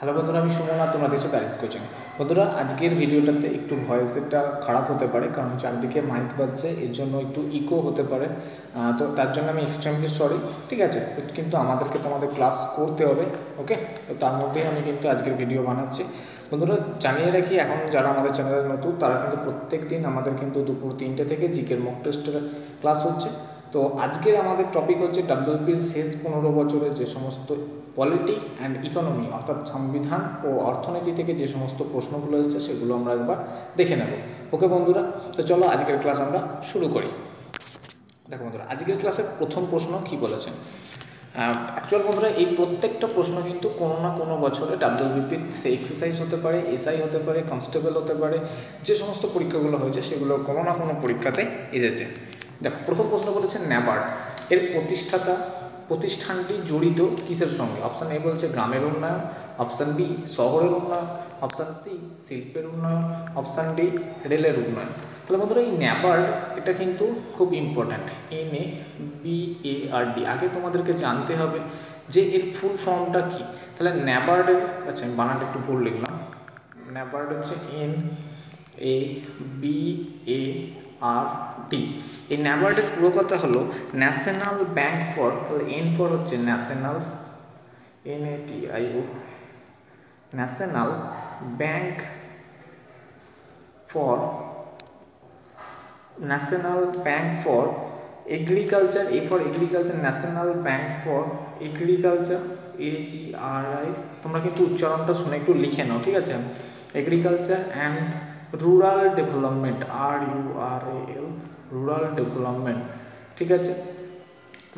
Hello বন্ধুরা, আমি সুমন আর তোমরা দেখছো প্যারিস কোচিং। বন্ধুরা, আজকের ভিডিওটাতে একটু ভয়েসেরটা খারাপ হতে পারে, কারণ চারদিকে মাইক বাজছে, এর জন্য একটু ইকো হতে পারে। তো তার জন্য আমি এক্সট্রিমলি সরি, ঠিক আছে। কিন্তু আমাদেরকে তো আমাদের ক্লাস করতে হবে, ওকে। তো তার মধ্যেই আমি কিন্তু আজকের ভিডিও বানাচ্ছি। বন্ধুরা, জানিয়ে রাখি, এখন যারা আমাদের চ্যানেলে নতুন তারা কিন্তু প্রত্যেক দিন আমাদের কিন্তু দুপুর 3টে থেকে জিকের মক টেস্টের ক্লাস হচ্ছে। তো আজকের আমাদের টপিক হচ্ছে ডাব্লিউপির শেষ 15 বছরে যে সমস্ত পলিটি অ্যান্ড ইকোনমি অর্থাৎ সংবিধান ও অর্থনীতি থেকে যে সমস্ত প্রশ্নগুলো এসেছে সেগুলো আমরা একবার দেখে নেব, ওকে বন্ধুরা। তো চলো আজকের ক্লাস আমরা শুরু করি। দেখো বন্ধুরা, আজকের ক্লাসের প্রথম প্রশ্ন কি বলেছেন। অ্যাকচুয়াল বন্ধুরা, এই প্রত্যেকটা প্রশ্ন কিন্তু কোনো না কোনো বছরে ডাব্লিউবিপির সে এক্সারসাইজ হতে পারে, এসআই হতে পারে, কনস্টেবল হতে পারে, যে সমস্ত পরীক্ষাগুলো হয়েছে সেগুলো কোনো না কোনো পরীক্ষাতে এসেছে। দেখো, প্রথম প্রশ্ন বলেছে ন্যাবার্ড এর প্রতিষ্ঠানটি জড়িত কিসের সঙ্গে। অপশান এ বলছে গ্রামের উন্নয়ন, অপশান বি শহরের উন্নয়ন, অপশান সি শিল্পের উন্নয়ন, অপশান ডি রেলের উন্নয়ন। তাহলে বন্ধুরা, এই ন্যাবার্ড এটা কিন্তু খুব ইম্পর্ট্যান্ট, NABARD। আগে তোমাদেরকে জানতে হবে যে এর ফুল ফর্মটা কী। তাহলে ন্যাবার্ডের, আচ্ছা আমি বানানটা একটু ভুল লিখলাম, ন্যাবার্ড হচ্ছে NABARD। এই ন্যাবার্ডের পুরো কথা হলো ন্যাশনাল ব্যাংক ফর, তাহলে এন ফর হচ্ছে national, NATIO, national bank for agriculture, A for agriculture, national bank for agriculture, AGRI। তোমরা কিন্তু উচ্চারণটা শুনে একটু লিখে নাও, ঠিক আছে। Agriculture and rural development, RURAL, rural development, ঠিক আছে।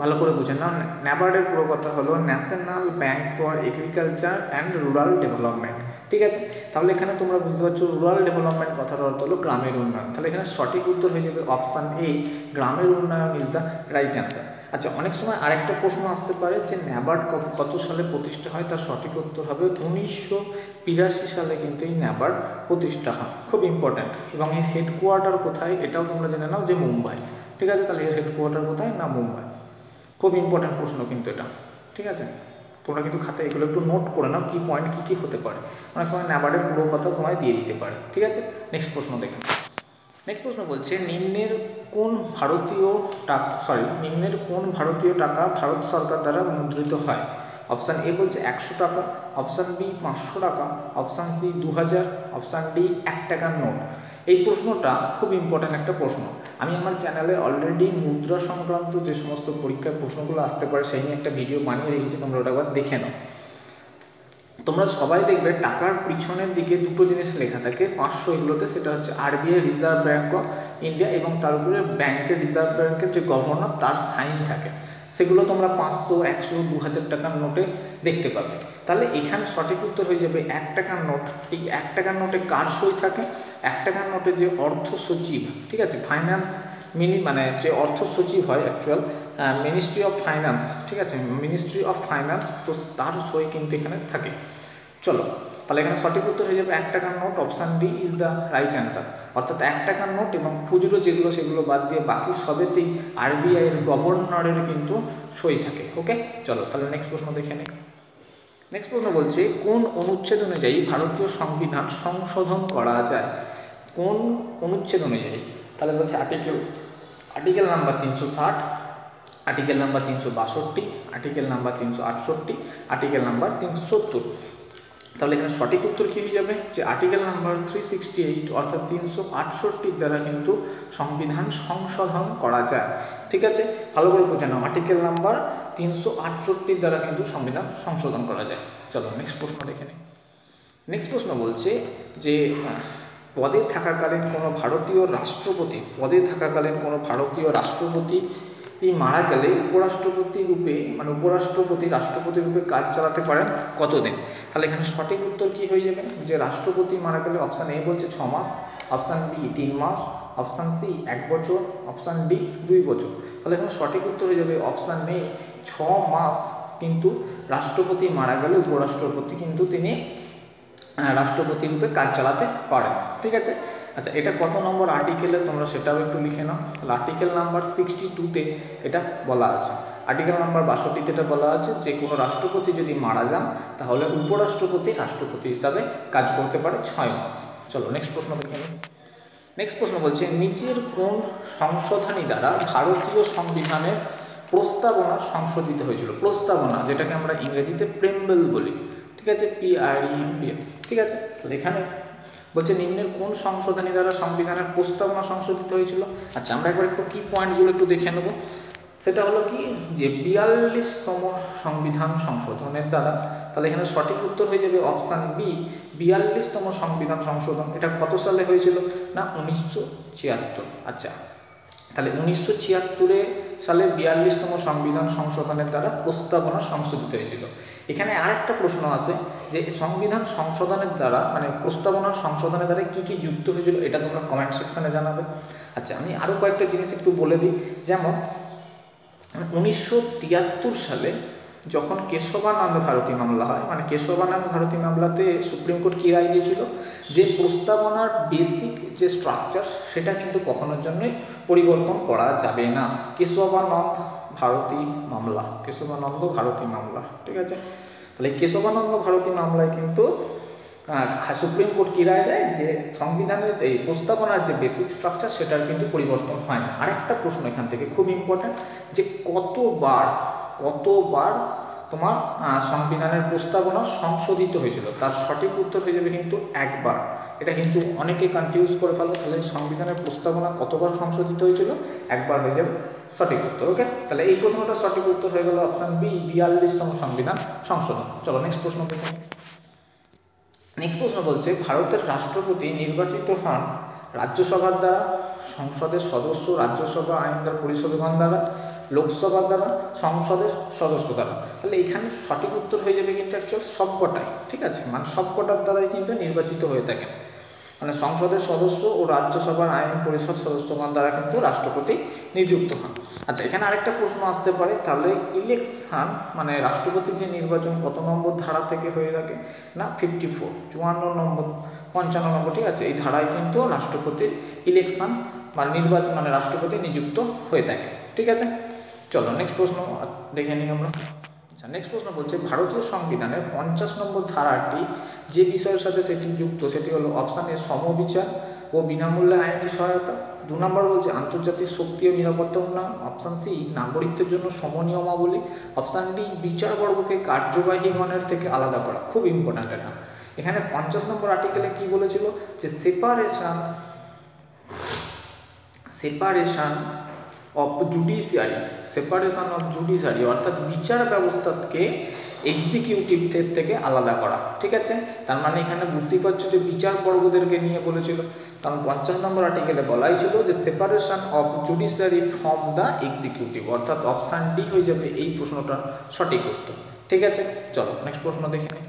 ভালো করে বুঝে নাও, ন্যাবার্ডের পুরো কথা হলো national bank for agriculture and rural development, ঠিক আছে। তাহলে এখানে তোমরা বুঝতে পারছো রুরাল ডেভেলপমেন্ট কথার অর্থ হলো গ্রামের উন্নয়ন। তাহলে এখানে সঠিক উত্তর হয়ে যাবে অপশান এ, গ্রামের উন্নয়ন ইজ দ্য রাইট অ্যান্সার। আচ্ছা, অনেক সময় আরেকটা প্রশ্ন আসতে পারে যে ন্যাবার্ড কত সালে প্রতিষ্ঠা হয়। তার সঠিক উত্তর হবে 1982 সালে কিন্তু এই ন্যাবার্ড প্রতিষ্ঠা হয়, খুব ইম্পর্ট্যান্ট। এবং এর হেডকোয়ার্টার কোথায় এটাও তোমরা জেনে নাও যে মুম্বাই, ঠিক আছে। তাহলে এর হেডকোয়ার্টার কোথায় না মুম্বাই। খুব ইম্পর্ট্যান্ট প্রশ্ন কিন্তু এটা, ঠিক আছে। তোমরা কিন্তু খাতায় এগুলো একটু নোট করে নাও, কী পয়েন্ট কী কী হতে পারে। অনেক সময় ন্যাবার্ডের পুরো কথা তোমায় দিয়ে দিতে পারে, ঠিক আছে। নেক্সট প্রশ্ন দেখে, নেক্সট প্রশ্ন বলছে নিম্নের কোন ভারতীয় টাকা ভারত সরকার দ্বারা মুদ্রিত হয়। অপশান এ বলছে 100 টাকা, অপশান বি 500 টাকা, অপশান সি 2000, অপশান ডি 1 টাকার নোট। এই প্রশ্নটা খুব ইম্পর্ট্যান্ট একটা প্রশ্ন। আমি আমার চ্যানেলে অলরেডি মুদ্রা সংক্রান্ত যে সমস্ত পরীক্ষার প্রশ্নগুলো আসতে পারে সেই নিয়ে একটা ভিডিও বানিয়ে রেখেছি, তোমরা ওটা একবার দেখে নাও। তোমরা সবাই দেখবে টাকার পিছনের দিকে দুটো জিনিস লেখা থাকে 500 এগুলোতে, সেটা হচ্ছে RBI, reserve bank of India, এবং তার উপরে ব্যাংকের, রিজার্ভ ব্যাংকের যে গভর্নর তার সাইন থাকে। সেগুলো তোমরা 500, 100, 2000 টাকার নোটে দেখতে পাবে। তাহলে এখানে সঠিক উত্তর হয়ে যাবে 1 টাকার নোট। এই 1 টাকার নোটে কার সই থাকে? 1 টাকার নোটে যে অর্থ সচিব, ঠিক আছে, ফাইন্যান্স মানে যে অর্থ সচিব হয় অ্যাকচুয়াল মিনিস্ট্রি অফ ফাইন্যান্স, ঠিক আছে, মিনিস্ট্রি অফ ফাইন্যান্স, তো তার সই কিন্তু এখানে থাকে। চলো, তাহলে এখানে সঠিক উত্তর হয়ে যাবে 1 টাকার note, option D is the right answer. অর্থাৎ 1 টাকার নোট এবং খুচরো যেগুলো সেগুলো বাদ দিয়ে বাকি সবেতেই RBI এর গভর্নরের কিন্তু সই থাকে, ওকে। চলো তাহলে নেক্সট প্রশ্ন দেখে নিই। নেক্সট প্রশ্ন বলছে কোন অনুচ্ছেদ অনুযায়ী ভারতীয় সংবিধান সংশোধন করা যায়। কোন অনুচ্ছেদ অনুযায়ী? তাহলে বলছে article number 360, article number 362, article number 368, article number 370। তাহলে এখানে সঠিক উত্তর কী হয়ে যাবে যে আর্টিকেল নাম্বার 368 অর্থাৎ 368 দ্বারা কিন্তু সংবিধান সংশোধন করা যায়, ঠিক আছে। ভালো করে বুঝে নাও, আর্টিকেল নাম্বার 368 দ্বারা কিন্তু সংবিধান সংশোধন করা যায়। চলো নেক্সট প্রশ্ন দেখে নিই। নেক্সট প্রশ্ন বলছে যে পদে থাকাকালীন কোনো ভারতীয় রাষ্ট্রপতি মারা গেলে রাষ্ট্রপতি রূপে কাজ চালাতে পারেন কতদিন। তাহলে এখানে সঠিক উত্তর কি হয়ে যাবে যে রাষ্ট্রপতি মারা গেলে অপশান এ বলছে 6 মাস, অপশান বি 3 মাস, অপশান সি 1 বছর, অপশান ডি 2 বছর। তাহলে এখানে সঠিক উত্তর হয়ে যাবে অপশান এ 6 মাস। কিন্তু রাষ্ট্রপতি মারা গেলে উপরাষ্ট্রপতি কিন্তু তিনি রাষ্ট্রপতি রূপে কাজ চালাতে পারেন, ঠিক আছে। আচ্ছা, এটা কত নম্বর আর্টিকেলে তোমরা সেটাও একটু লিখে নাও। তাহলে আর্টিকেল নাম্বার 62-তে এটা বলা আছে। আর্টিকেল নাম্বার 62-তে এটা বলা আছে যে কোনো রাষ্ট্রপতি যদি মারা যান তাহলে উপরাষ্ট্রপতি রাষ্ট্রপতি হিসাবে কাজ করতে পারে 6 মাস। চলো নেক্সট প্রশ্ন দেখে নিই। নেক্সট প্রশ্ন বলছে নিচের কোন সংশোধনী দ্বারা ভারতীয় সংবিধানের প্রস্তাবনা সংশোধিত হয়েছিল? প্রস্তাবনা, যেটাকে আমরা ইংরেজিতে প্রেমবেল বলি, ঠিক আছে, PREMBL, ঠিক আছে। এখানে বলছে নিম্নের কোন সংশোধনী দ্বারা সংবিধানের প্রস্তাবনা সংশোধিত হয়েছিল? আচ্ছা, আমরা একবার একটু কি পয়েন্টগুলো একটু দেখে নেব। সেটা হলো কি যে 42তম সংবিধান সংশোধনের দ্বারা। তাহলে এখানে সঠিক উত্তর হয়ে যাবে অপশান বি, 42তম সংবিধান সংশোধন। এটা কত সালে হয়েছিল? না 1976। আচ্ছা, তাহলে 1976 সালে 42তম সংবিধান সংশোধনের দ্বারা প্রস্তাবনা সংশোধিত হয়েছিল। এখানে আরেকটা প্রশ্ন আছে যে সংবিধান সংশোধনের দ্বারা মানে প্রস্তাবনা সংশোধনের দ্বারা কী কী যুক্ত হয়েছিল, এটা তোমরা কমেন্ট সেকশানে জানাবে। আচ্ছা, আমি আরও কয়েকটা জিনিস একটু বলে দিই। যেমন 1973 সালে যখন কেশবানন্দ ভারতী মামলা হয়, মানে কেশবানন্দ ভারতী মামলাতে সুপ্রিম কোর্ট কী রায় দিয়েছিল যে প্রস্তাবনার বেসিক যে স্ট্রাকচার সেটা কিন্তু কখনোর জন্যই পরিবর্তন করা যাবে না। কেশবানন্দ ভারতী মামলা, কেশবানন্দ ভারতী মামলা, ঠিক আছে। তাহলে কেশবানন্দ ভারতী মামলায় কিন্তু সুপ্রিম কোর্ট কী রায় দেয় যে সংবিধানের এই প্রস্তাবনার যে বেসিক স্ট্রাকচার সেটার কিন্তু পরিবর্তন হয় না। আরেকটা প্রশ্ন এখান থেকে খুব ইম্পর্ট্যান্ট যে কতবার তোমার সংবিধানের প্রস্তাবনা সংশোধিত হয়েছিল? তার সঠিক উত্তর হয়ে যাবে কিন্তু একবার। এটা কিন্তু অনেকে কনফিউজ করে ফেলো। তাহলে সংবিধানের প্রস্তাবনা কতবার সংশোধিত হয়েছিল? একবার হয়ে যাবে সঠিক উত্তর। ওকে, তাহলে এই প্রশ্নটা সঠিক উত্তর হয়ে গেল অপশান বি, 42তম সংবিধান সংশোধন। চলো নেক্সট প্রশ্ন দেখে নিই। নেক্সট প্রশ্ন বলছে ভারতের রাষ্ট্রপতি নির্বাচিত হন রাজ্যসভার দ্বারা, সংসদের সদস্য রাজ্যসভা আইন দ্বারা পরিষদগণ দ্বারা, লোকসভার দ্বারা, সংসদের সদস্য দ্বারা। তাহলে এখানে সঠিক উত্তর হয়ে যাবে কিন্তু অ্যাকচুয়াল সবকটাই, ঠিক আছে, মানে সবকটার দ্বারাই কিন্তু নির্বাচিত হয়ে থাকেন। মানে সংসদের সদস্য ও রাজ্যসভার আইন পরিষদ সদস্যগণ দ্বারা কিন্তু রাষ্ট্রপতি নিযুক্ত হন। আচ্ছা, এখানে আরেকটা প্রশ্ন আসতে পারে, তাহলে ইলেকশন মানে রাষ্ট্রপতির যে নির্বাচন কত নম্বর ধারা থেকে হয়ে থাকে? না 54, 54 নম্বর, 55 নম্বর, ঠিক আছে। এই ধারায় কিন্তু রাষ্ট্রপতির ইলেকশন বা নির্বাচন মানে রাষ্ট্রপতি নিযুক্ত হয়ে থাকে, ঠিক আছে। চলো নেক্সট প্রশ্ন দেখে নিই আমরা। আচ্ছা, নেক্সট প্রশ্ন বলছে ভারতীয় সংবিধানের 50 নম্বর ধারাটি যে বিষয়ের সাথে সেটি যুক্ত সেটি হলো অপশান এ সমবিচার ও বিনামূল্যে আইনি সহায়তা, 2 নম্বর বলছে আন্তর্জাতিক শক্তি ও নিরাপত্তা উন্নয়ন, অপশান সি নাগরিকদের জন্য সমনিয়মাবলী, অপশান ডি বিচারবর্গকে কার্যবাহীগণের থেকে আলাদা করা। খুব ইম্পর্ট্যান্ট এটা। এখানে 50 নম্বর আর্টিকেলে কি বলেছিল যে সেপারেশন অফ জুডিশিয়ারি, অর্থাৎ বিচার ব্যবস্থাকে এক্সিকিউটিভদের থেকে আলাদা করা, ঠিক আছে। তার মানে এখানে বুঝতেই পারছো যে বিচারবর্গদেরকে নিয়ে বলেছিল, কারণ 50 নম্বর আর্টিকেলে বলাই ছিল যে separation of judiciary from the executive, অর্থাৎ অপশান ডি হয়ে যাবে এই প্রশ্নটার সঠিক উত্তর, ঠিক আছে। চলো নেক্সট প্রশ্ন দেখে নিই।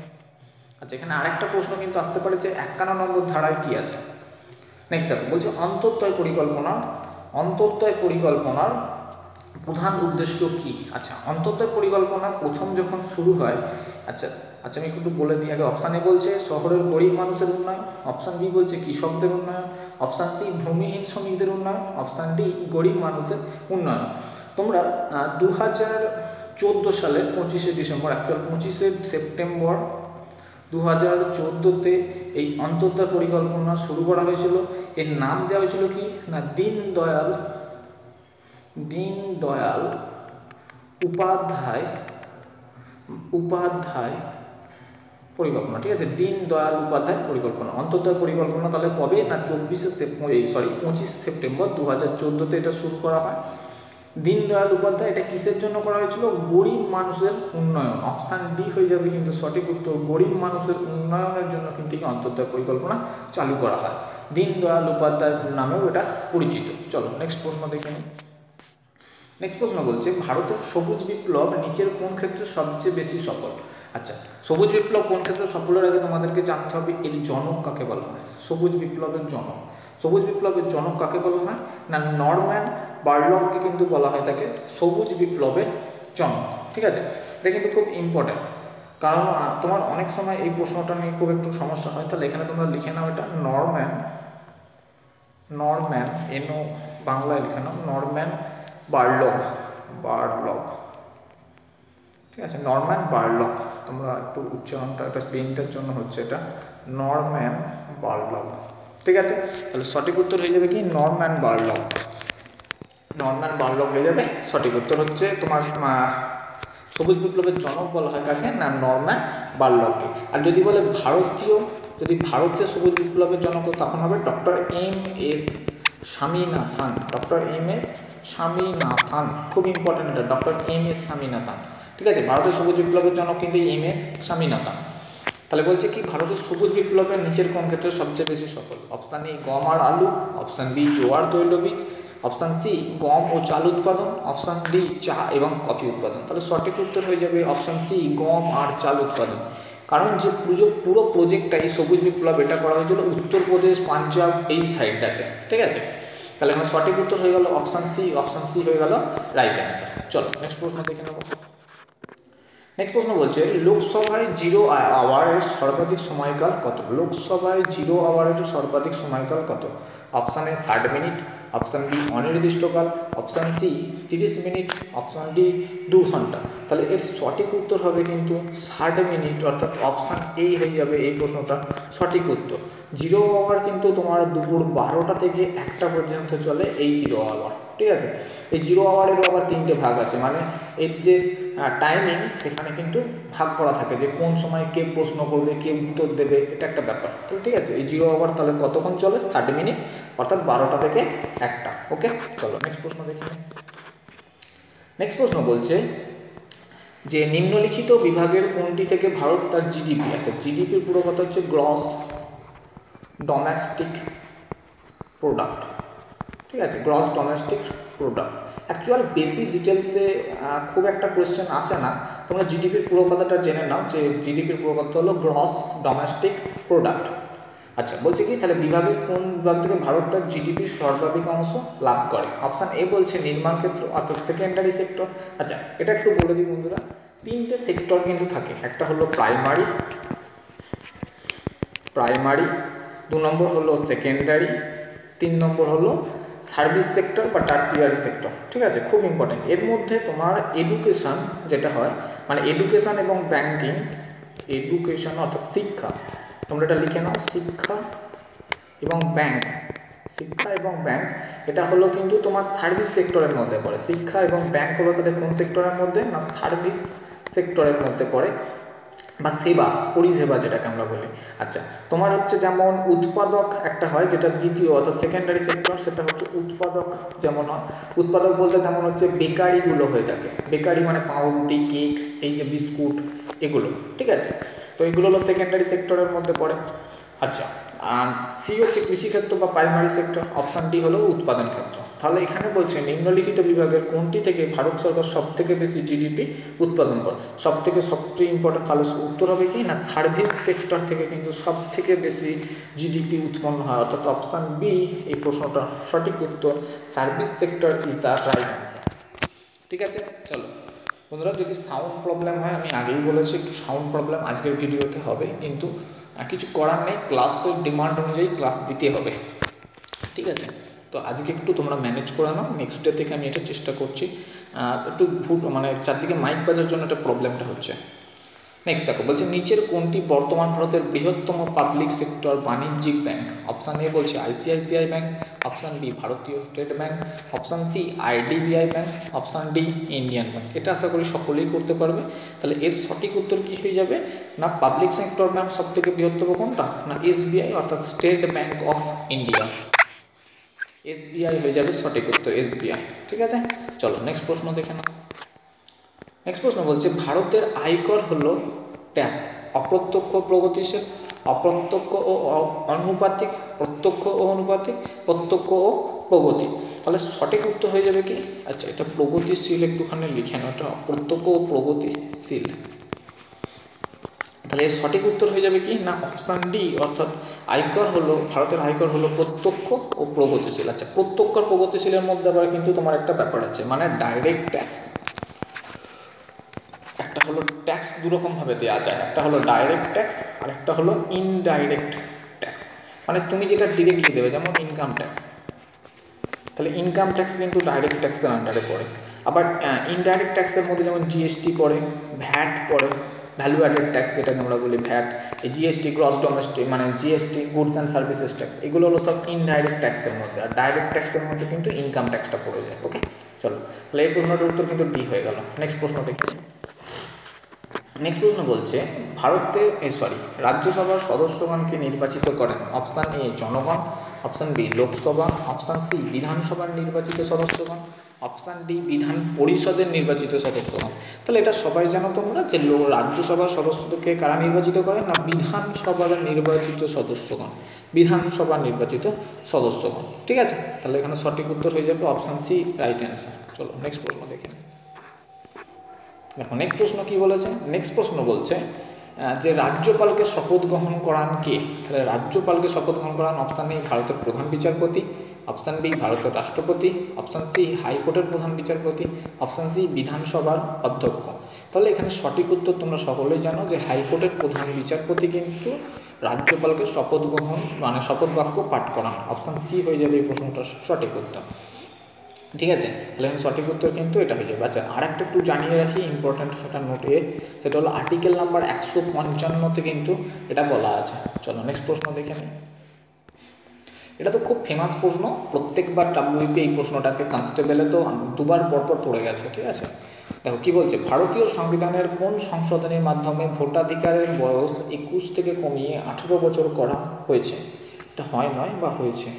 আচ্ছা, এখানে আরেকটা প্রশ্ন কিন্তু আসতে পারে যে 51 নম্বর ধারায় কি আছে। নেক্সট দেখো, বলছে অন্তর্দয় পরিকল্পনার প্রধান উদ্দেশ্য কি? আচ্ছা, অন্তর্দয় পরিকল্পনা প্রথম যখন শুরু হয়, আচ্ছা আমি একটু বলে দিই আগে। অপশান এ বলছে শহরের গরিব মানুষের উন্নয়ন, অপশান বি বলছে কৃষকদের উন্নয়ন, অপশান সি ভূমিহীন শ্রমিকদের উন্নয়ন, অপশান ডি গরিব মানুষের উন্নয়ন। তোমরা 2014 সালের 25শে ডিসেম্বর, অ্যাকচুয়াল 25শে সেপ্টেম্বর 2014-তে এই অন্তর্দয় পরিকল্পনা শুরু করা হয়েছিল। এর নাম দেওয়া হয়েছিল কি না দীনদয়াল উপাধ্যায় পরিকল্পনা, ঠিক আছে। দীনদয়াল উপাধ্যায় পরিকল্পনা, অন্তর্দয় পরিকল্পনা। তাহলে কবে না 25 সেপ্টেম্বর 2014-তে এটা শুরু করা হয়। দীনদয়াল উপাধ্যায় এটা কিসের জন্য করা হয়েছিল? গরিব মানুষের উন্নয়ন। অপশান ডি হয়ে যাবে কিন্তু সঠিক উত্তর, গরিব মানুষের উন্নয়নের জন্য কিন্তু অন্তর্দয় পরিকল্পনা চালু করা হয়। দীনদয়াল উপাধ্যায় নামেও এটা পরিচিত। চলো নেক্সট প্রশ্ন দেখে নিই। নেক্সট প্রশ্ন বলছে ভারতের সবুজ বিপ্লব নিচের কোন ক্ষেত্রে সবচেয়ে বেশি সফল? আচ্ছা, সবুজ বিপ্লব কোন ক্ষেত্রে সফলের আগে তোমাদেরকে জানতে হবে এর জনক কাকে বলা হয়। সবুজ বিপ্লবের জনক কাকে বলা হয়? না নরম্যান বার্লগকে কিন্তু বলা হয় তাকে সবুজ বিপ্লবের জনক, ঠিক আছে। এটা কিন্তু খুব ইম্পর্ট্যান্ট, কারণ তোমার অনেক সময় এই প্রশ্নটা নিয়ে খুব একটু সমস্যা হয়। তাহলে এখানে তোমরা লিখে নাও এটা নরম্যান বাংলায় লিখে নাও নরম্যান বার্লগ, ঠিক আছে, নরম্যান বারলগ, তোমরা একটু উচ্চারণটা এটা পেনটার জন্য হচ্ছে, এটা নরম্যান বারলগ। ঠিক আছে, তাহলে সঠিক উত্তর হয়ে যাবে কি নরম্যান বারলগ, নরম্যান বারলগ হয়ে যাবে সঠিক উত্তর। হচ্ছে তোমার সবুজ বিপ্লবের জনক বলা হয় কাকে, না নরম্যান বারলগকে। আর যদি বলে ভারতীয়, যদি ভারতীয় সবুজ বিপ্লবের জনক তখন হবে doctor M S. Swaminathan, doctor M S. Swaminathan, খুব ইম্পর্টেন্ট এটা, ডক্টর এম.এস. স্বামীনাথন। ঠিক আছে, ভারতের সবুজ বিপ্লবের জনক কিন্তু এম.এস. স্বামীনাথন। তাহলে বলছে কি ভারতের সবুজ বিপ্লবের নিচের কোন ক্ষেত্রে সবচেয়ে বেশি সফল? অপশান এ গম আর আলু, অপশান বি জোয়ার তৈলবীজ, অপশান সি গম ও চাল উৎপাদন, অপশান ডি চা এবং কফি উৎপাদন। তাহলে সঠিক উত্তর হয়ে যাবে অপশান সি গম আর চাল উৎপাদন। কারণ যে পুরো প্রজেক্টটা এই সবুজ বিপ্লব এটা করা হয়েছিল উত্তরপ্রদেশ, পাঞ্জাব এই সাইডটাতে। ঠিক আছে, তাহলে আমার সঠিক উত্তর হয়ে গেল অপশান সি, অপশান সি হয়ে গেল রাইট অ্যান্সার। চলো নেক্সট প্রশ্ন দেখে নেব। নেক্সট প্রশ্ন বলছে লোকসভায় 0 আওয়ারের সর্বাধিক সময়কাল কত? লোকসভায় 0 আওয়ারের সর্বাধিক সময়কাল কত? Option A 60 minute, option B অনির্দিষ্টকাল, option C 30 minute, option D 2 ঘন্টা। তাহলে এর সঠিক উত্তর হবে কিন্তু 60 মিনিট, অর্থাৎ অপশান এই হয়ে যাবে এই প্রশ্নটা সঠিক উত্তর। 0 আওয়ার কিন্তু তোমার দুপুর 12টা থেকে 1টা পর্যন্ত চলে এই 0 আওয়ার। ঠিক আছে, এই 0 আওয়ারেরও আবার 3টে ভাগ আছে, মানে এর যে টাইমিং সেখানে কিন্তু ভাগ করা থাকে যে কোন সময় কে প্রশ্ন করবে, কে উত্তর দেবে, এটা একটা ব্যাপার। তো ঠিক আছে, এই 0 আওয়ার তাহলে কতক্ষণ চলে? 60 মিনিট, অর্থাৎ 12টা থেকে 1টা। ওকে, চলো নেক্সট প্রশ্ন দেখি। নেক্সট প্রশ্ন বলছে যে নিম্নলিখিত বিভাগের কোনটি থেকে ভারত তার জিডিপি, আচ্ছা জিডিপির পুরো কথা হচ্ছে গ্রস ডোমেস্টিক প্রোডাক্ট। ঠিক আছে, গ্রস ডোমেস্টিক প্রোডাক্ট। অ্যাকচুয়াল বেশি ডিটেলসে খুব একটা কোয়েশ্চেন আসে না, তোমরা জিডিপির পুরো কথাটা জেনে নাও যে জিডিপির পুরো কথা হলো গ্রস ডোমেস্টিক প্রোডাক্ট। আচ্ছা বলছে কি তাহলে বিভাগের কোন বিভাগ থেকে ভারত তার জিডিপির সর্বাধিক অংশ লাভ করে? অপশান এ বলছে নির্মাণ ক্ষেত্র, অর্থাৎ সেকেন্ডারি সেক্টর। আচ্ছা এটা একটু বলে দিই বন্ধুরা, 3টে সেক্টর কিন্তু থাকে, একটা হলো প্রাইমারি, 2 নম্বর হলো সেকেন্ডারি, 3 নম্বর হলো সার্ভিস সেক্টর বা টার্সিয়ারি সেক্টর। ঠিক আছে, খুব ইম্পর্টেন্ট। এর মধ্যে তোমার এডুকেশন যেটা হয়, মানে এডুকেশন এবং ব্যাংকিং, এডুকেশন অর্থাৎ শিক্ষা, তোমরা এটা লিখে নাও, শিক্ষা এবং ব্যাংক, শিক্ষা এবং ব্যাংক এটা হলো কিন্তু তোমার সার্ভিস সেক্টরের মধ্যে পড়ে। শিক্ষা এবং ব্যাংক হলো তাদের কোন সেক্টরের মধ্যে, না সার্ভিস সেক্টরের মধ্যে পড়ে, বা সেবা পরিষেবা যেটাকে আমরা বলি। আচ্ছা তোমার হচ্ছে যেমন উৎপাদক একটা হয় যেটা দ্বিতীয় অর্থাৎ সেকেন্ডারি সেক্টর, সেটা হচ্ছে উৎপাদক। যেমন হয় উৎপাদক বলতে তেমন হচ্ছে বেকারিগুলো হয়ে থাকে, বেকারি মানে পাউরুটি, কেক, এই যে বিস্কুট এগুলো। ঠিক আছে, তো এগুলো হলো সেকেন্ডারি সেক্টরের মধ্যে পড়ে। আচ্ছা আর সি হচ্ছে কৃষিক্ষেত্র বা প্রাইমারি সেক্টর, অপশান ডি হলো উৎপাদন ক্ষেত্র। তাহলে এখানে বলছে নিম্নলিখিত বিভাগের কোনটি থেকে ভারত সরকার সব থেকে বেশি জিডিপি উৎপাদন করে? সবচেয়ে ইম্পর্টেন্ট, তাহলে উত্তর হবে কি না সার্ভিস সেক্টর থেকে কিন্তু সব থেকে বেশি জিডিপি উৎপন্ন হয়, অর্থাৎ অপশান বি এই প্রশ্নটা সঠিক উত্তর, service sector is the right answer. ঠিক আছে, চলো বন্ধুরা যদি সাউন্ড প্রবলেম হয়, আমি আগেই বলেছি একটু সাউন্ড প্রবলেম আজকের ভিডিওতে হবে, কিন্তু কিছু করার নেই, ক্লাস তো ডিমান্ড অনুযায়ী ক্লাস দিতে হবে। ঠিক আছে, তো আজকে একটু তোমরা ম্যানেজ করে নাও, নেক্সট ডে থেকে আমি এটা চেষ্টা করছি। একটু মানে চারদিকে মাইক বাজার জন্য একটা প্রবলেমটা হচ্ছে। নেক্সট দেখো বলছে নিচের কোনটি বর্তমান ভারতের বৃহত্তম পাবলিক সেক্টর বাণিজ্যিক ব্যাংক? অপশান এ বলছে আইসিআইসিআই ব্যাংক, অপশান বি ভারতীয় state bank, option C IDBI bank, option D Indian bank. এটা আশা করি সকলেই করতে পারবে। তাহলে এর সঠিক উত্তর কী হয়ে যাবে, না পাবলিক সেক্টর ব্যাংক সব থেকে বৃহত্তম কোনটা, না এসবিআই অর্থাৎ state bank of India, SBI হয়ে যাবে সঠিক উত্তর, এসবিআই। ঠিক আছে, চলো নেক্সট প্রশ্ন দেখে নাও। নেক্সট প্রশ্ন বলছে ভারতের আয়কর হলো ট্যাক্স, অপ্রত্যক্ষ প্রগতিশীল, অপ্রত্যক্ষ ও অনুপাতিক, প্রত্যক্ষ ও অনুপাতিক, প্রত্যক্ষ ও প্রগতি। তাহলে সঠিক উত্তর হয়ে যাবে কি, আচ্ছা এটা প্রগতিশীল একটুখানি লিখে নাও, এটা অপ্রত্যক্ষ ও প্রগতিশীল। তাহলে এর সঠিক উত্তর হয়ে যাবে কি, না অপশান ডি, অর্থাৎ আয়কর হলো ভারতের আয়কর হলো প্রত্যক্ষ ও প্রগতিশীল। আচ্ছা প্রত্যক্ষ আর প্রগতিশীলের মধ্যে আবার কিন্তু তোমার একটা ব্যাপার আছে, মানে ডাইরেক্ট ট্যাক্স, একটা হলো ট্যাক্স দুরকমভাবে দেওয়া যায়, একটা হলো ডাইরেক্ট ট্যাক্স আর একটা হলো ইনডাইরেক্ট ট্যাক্স। মানে তুমি যেটা ডিরেক্টলি দেবে, যেমন ইনকাম ট্যাক্স, তাহলে ইনকাম ট্যাক্স কিন্তু ডাইরেক্ট ট্যাক্সের আন্ডারে পড়ে। আবার ইনডাইরেক্ট ট্যাক্সের মধ্যে যেমন জিএসটি পড়ে, ভ্যাট পড়ে, ভ্যালু অ্যাডেড ট্যাক্স যেটাকে আমরা বলি ভ্যাট, এই জিএসটি গ্রস ডোমেস্টিক মানে GST goods and services tax, এগুলো হলো সব ইনডাইরেক্ট ট্যাক্সের মধ্যে। আর ডাইরেক্ট ট্যাক্সের মধ্যে কিন্তু ইনকাম ট্যাক্সটা পড়ে যায়। ওকে, চলো তাহলে এই প্রশ্নটার উত্তর কিন্তু ডি হয়ে গেল। নেক্সট প্রশ্ন দেখি। নেক্সট প্রশ্ন বলছে ভারতের রাজ্যসভার সদস্যগণকে নির্বাচিত করেন অপশান এ জনগণ, option B Lok Sabha, option C বিধানসভার নির্বাচিত সদস্যগণ, অপশান ডি বিধান পরিষদের নির্বাচিত সদস্যগণ। তাহলে এটা সবাই জানো তোমরা যে রাজ্যসভার সদস্যদেরকে কারা নির্বাচিত করে না বিধানসভার নির্বাচিত সদস্যগণ, বিধানসভার নির্বাচিত সদস্যগণ। ঠিক আছে, তাহলে এখানে সঠিক উত্তর হয়ে যাবে অপশান সি, রাইট অ্যান্সার। চলো নেক্সট প্রশ্ন দেখে দেখো। নেক্সট প্রশ্ন কি বলেছে? নেক্সট প্রশ্ন বলছে যে রাজ্যপালকে শপথ গ্রহণ করান কে? তাহলে রাজ্যপালকে শপথ গ্রহণ করান অপশান এ ভারতের প্রধান বিচারপতি, অপশান বি ভারতের রাষ্ট্রপতি, অপশান সি হাইকোর্টের প্রধান বিচারপতি, অপশান সি বিধানসভার অধ্যক্ষ। তাহলে এখানে সঠিক উত্তর তোমরা সকলেই জানো যে হাইকোর্টের প্রধান বিচারপতি কিন্তু রাজ্যপালকে শপথ গ্রহণ মানে শপথ বাক্য পাঠ করান। অপশান সি হয়ে যাবে এই প্রশ্নটার সঠিক উত্তর। ঠিক আছে, তাহলে এখানে সঠিক উত্তর কিন্তু এটা হয়ে যাবে। আচ্ছা, আর একটা একটু জানিয়ে রাখি ইম্পর্ট্যান্ট একটা নোটে, সেটা হলো আর্টিকেল নাম্বার 155-তে কিন্তু এটা বলা আছে। চলো নেক্সট প্রশ্ন দেখে নিই। এটা তো খুব ফেমাস প্রশ্ন, প্রত্যেকবার ডাব্লিউপি এই প্রশ্নটাকে কনস্টেবলে তো দুবার পরপর পড়ে গেছে। ঠিক আছে, দেখো কি বলছে, ভারতীয় সংবিধানের কোন সংশোধনীর মাধ্যমে ভোটাধিকারের বয়স 21 থেকে কমিয়ে 18 বছর করা হয়েছে? এটা হয় নয় বা হয়েছে।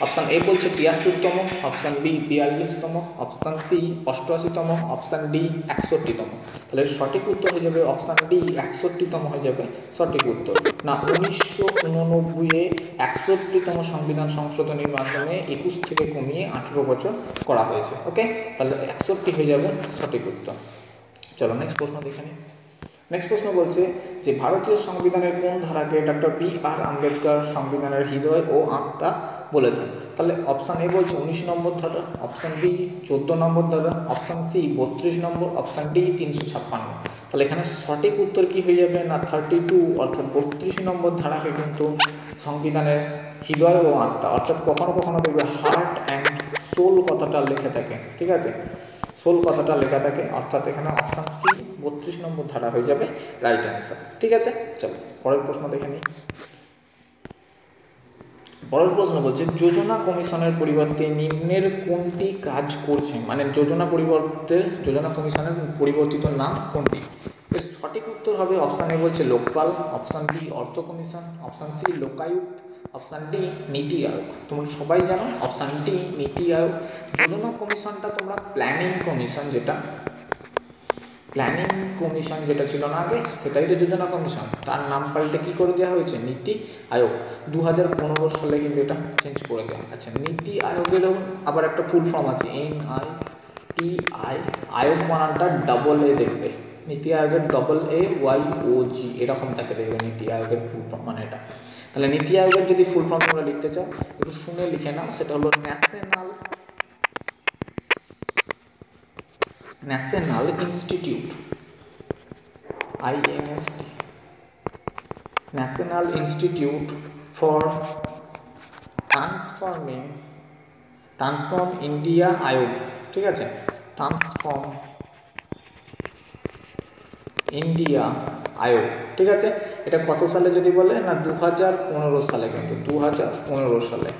অপশান এ বলছে 73তম, অপশান বি 42তম, অপশান সি 88তম, অপশান ডি 61তম। তাহলে সঠিক উত্তর হয়ে যাবে অপশান ডি, 61তম হয়ে যাবে সঠিক উত্তর। না 1989-এ 61তম সংবিধান সংশোধনীর মাধ্যমে 21 থেকে কমিয়ে 18 বছর করা হয়েছে। ওকে, তাহলে 61 হয়ে যাবে সঠিক উত্তর। চলো নেক্সট প্রশ্ন দেখে নিই। নেক্সট প্রশ্ন বলছে যে ভারতীয় সংবিধানের কোন ধারাকে ডক্টর বি.আর. আম্বেদকর সংবিধানের হৃদয় ও আত্মা বলেছেন? তাহলে অপশান এ বলছে 19 নম্বর ধারা, অপশান বি 14 নম্বর ধারা, অপশান সি 32 নম্বর, অপশান ডি 356। তাহলে এখানে সঠিক উত্তর কি হয়ে যাবে না 32 অর্থাৎ 32 নম্বর ধারাকে কিন্তু সংবিধানের হৃদয় ও আত্মা, অর্থাৎ কখনো কখনো দেখবে হার্ট অ্যান্ড সোল কথাটা লেখা থাকে। ঠিক আছে, সোল কথাটা লেখা থাকে, অর্থাৎ এখানে অপশান সি 32 নম্বর ধারা হয়ে যাবে রাইট অ্যান্সার। ঠিক আছে, চলো পরের প্রশ্ন দেখে নিই। পরের প্রশ্ন বলছে যোজনা কমিশনের পরিবর্তে নিম্নের কোনটি কাজ করছে? মানে যোজনা কমিশনের পরিবর্তিত নাম কোনটি? এর সঠিক উত্তর হবে অপশান এ বলছে লোকপাল, অপশান বি অর্থ commission, option C Lokayukta, option D NITI Aayog. তোমরা সবাই জানো অপশান ডি নীতি আয়োগ। যোজনা কমিশনটা তোমরা প্ল্যানিং কমিশন যেটা ছিল না আগে, সেটাই তো যোজনা কমিশন, তার নাম পাল্টে কী করে দেওয়া হয়েছে নীতি আয়োগ। 2015 সালে কিন্তু এটা চেঞ্জ করে দেওয়া। আচ্ছা, নীতি আয়োগেরও আবার একটা ফুল ফর্ম আছে NITI, আয়োগ বানানটা ডবল এ দেখবে, নীতি আয়োগের AAYOG এরকম তাকে দেখবে নীতি আয়োগের ফুল ফর্ম মানে এটা। তাহলে নীতি আয়োগের যদি ফুল ফর্ম তোমরা লিখতে চাও একটু শুনে লিখে নাও, সেটা হলো national institute, INST, national institute for transform India Aayog. ঠিক আছে, ট্রান্সফর্ম ইন্ডিয়া আয়োগ। ঠিক আছে, এটা কত সালে যদি বলে না 2015 সালে, কিন্তু 2015 সালে।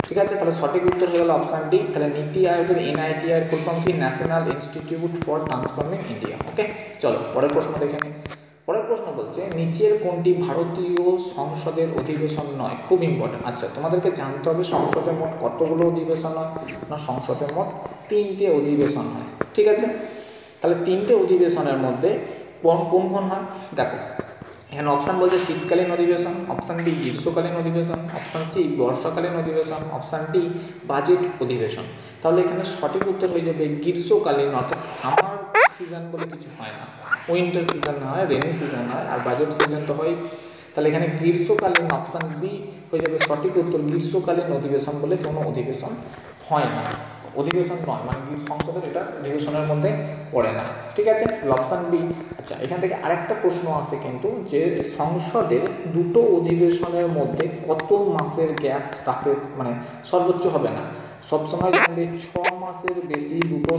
ঠিক আছে, তাহলে সঠিক উত্তর হয়ে গেল অপশান ডি। তাহলে নীতি আয়োগের NITI এর ফুল ফর্ম কি national institute for transforming India. Okay, চলো পরের প্রশ্ন দেখে নিই। পরের প্রশ্ন বলছে নিচের কোনটি ভারতীয় সংসদের অধিবেশন নয়? খুব ইম্পর্টেন্ট। আচ্ছা, তোমাদেরকে জানতে হবে সংসদের মোট কতগুলো অধিবেশন হয় না সংসদের মোট 3টে অধিবেশন হয়। ঠিক আছে, তাহলে 3টে অধিবেশনের মধ্যে কোন হয় দেখো, এখানে অপশান বলছে শীতকালীন অধিবেশন, অপশান বি গ্রীষ্মকালীন অধিবেশন, অপশান সি বর্ষাকালীন অধিবেশন, অপশান ডি বাজেট অধিবেশন। তাহলে এখানে সঠিক উত্তর হয়ে যাবে গ্রীষ্মকালীন, অর্থাৎ সামার সিজন বলে কিছু হয় না, উইন্টার সিজন হয়, রেনি সিজন হয়, আর বাজেট সিজন তো হয়। তাহলে এখানে গ্রীষ্মকালীন অপশান বি হয়ে যাবে সঠিক উত্তর। গ্রীষ্মকালীন অধিবেশন বলে কোনো অধিবেশন হয় না, অধিবেশন নয়, মানে সংসদের এটা অধিবেশনের মধ্যে পড়ে না। ঠিক আছে, অপশান বি। আচ্ছা, এখান থেকে আরেকটা প্রশ্ন আসে কিন্তু যে সংসদের দুটো অধিবেশনের মধ্যে কত মাসের গ্যাপ তাকে মানে সর্বোচ্চ হবে না, সবসময় জানবে 6 মাসের বেশি দুটো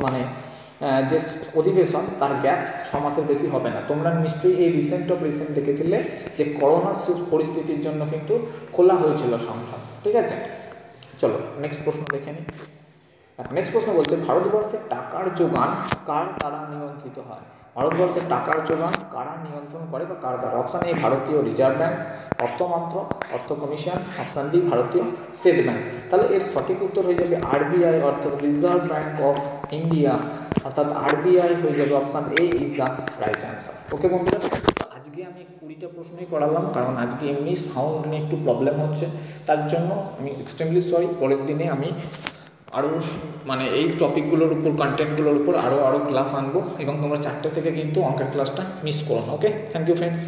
মানে যে অধিবেশন তার গ্যাপ 6 মাসের বেশি হবে না। তোমরা নিশ্চয়ই এই রিসেন্ট দেখেছিলে যে করোনার পরিস্থিতির জন্য কিন্তু খোলা হয়েছিল সংসদ, ঠিক আছে। চলো নেক্সট প্রশ্ন দেখে নিই। নেক্সট প্রশ্ন বলছে ভারতবর্ষের টাকার যোগান কার দ্বারা নিয়ন্ত্রিত হয়? ভারতবর্ষের টাকার যোগান কারা নিয়ন্ত্রণ করে বা কার দ্বারা? অপশান এ ভারতীয় রিজার্ভ ব্যাঙ্ক, অর্থমন্ত্রক, অর্থ কমিশন, অপশান বি ভারতীয় স্টেট ব্যাঙ্ক। তাহলে এর সঠিক উত্তর হয়ে যাবে আরবিআই অর্থাৎ রিজার্ভ ব্যাঙ্ক অফ ইন্ডিয়া, অর্থাৎ আরবিআই হয়ে যাবে। Option A is the right answer. Okay বন্ধুরা, আজকে আমি 20টা প্রশ্নই করালাম, কারণ আজকে এমনি সাউন্ড নিয়ে একটু প্রবলেম হচ্ছে, তার জন্য আমি এক্সট্রিমলি সরি। পরের দিনে আমি আরও মানে এই টপিকগুলোর উপর, কন্টেন্টগুলোর উপর আরও ক্লাস আনবো, এবং তোমরা 4টে থেকে কিন্তু অঙ্কের ক্লাসটা মিস করো না। ওকে, থ্যাংক ইউ ফ্রেন্ডস।